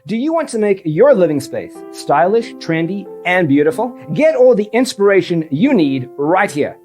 Do you want to make your living space stylish, trendy, and beautiful? Get all the inspiration you need right here.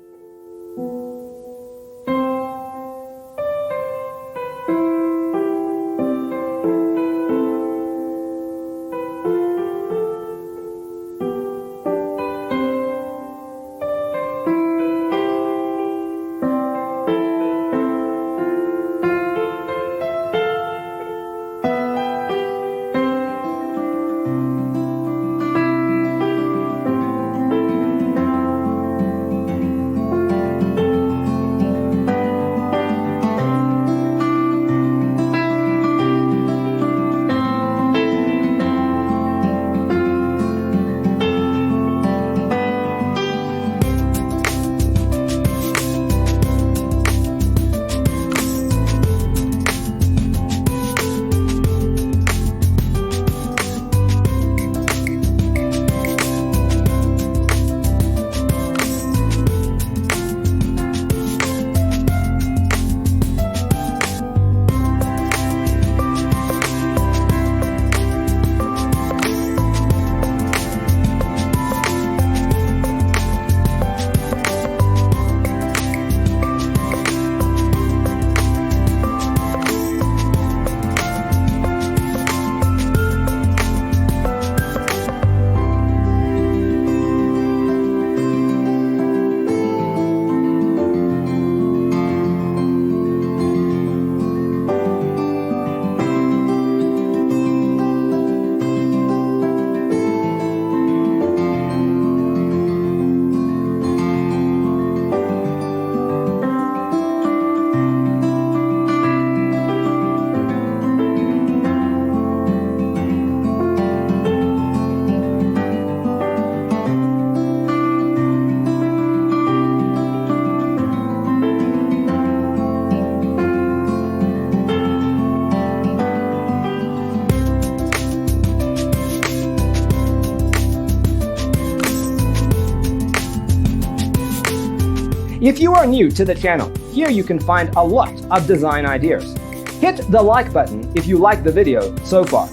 If you are new to the channel, here you can find a lot of design ideas. Hit the like button if you like the video so far.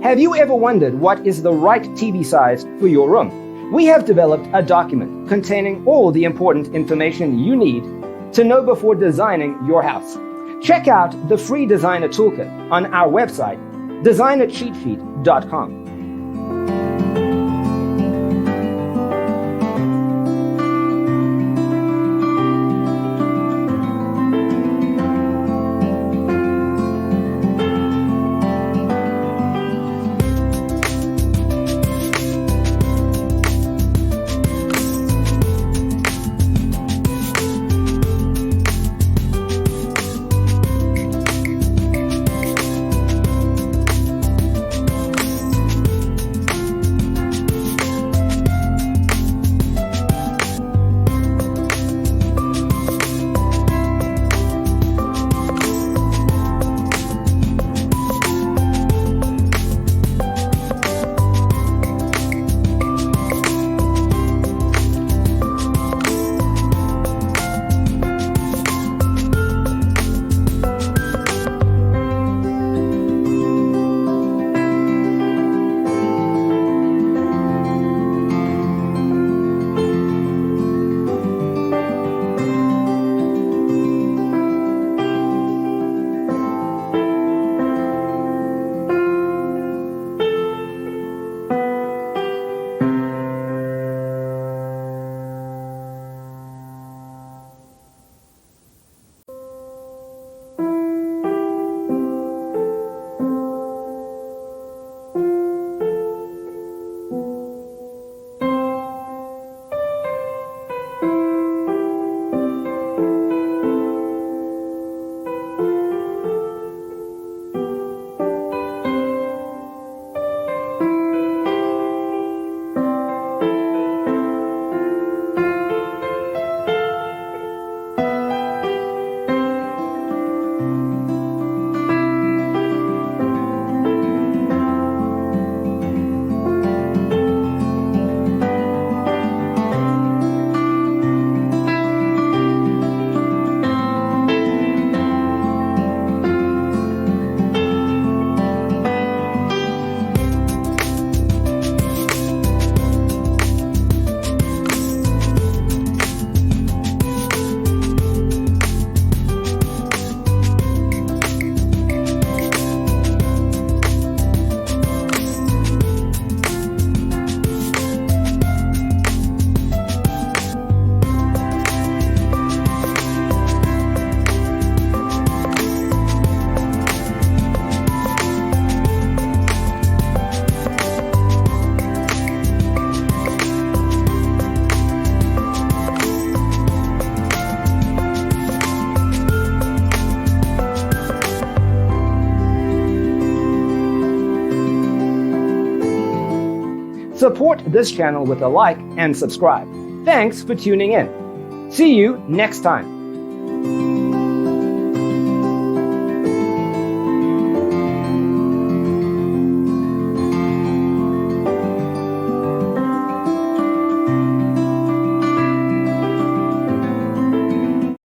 Have you ever wondered what is the right TV size for your room? We have developed a document containing all the important information you need to know before designing your house. Check out the free designer toolkit on our website, designercheatsheet.com. Support this channel with a like and subscribe. Thanks for tuning in. See you next time.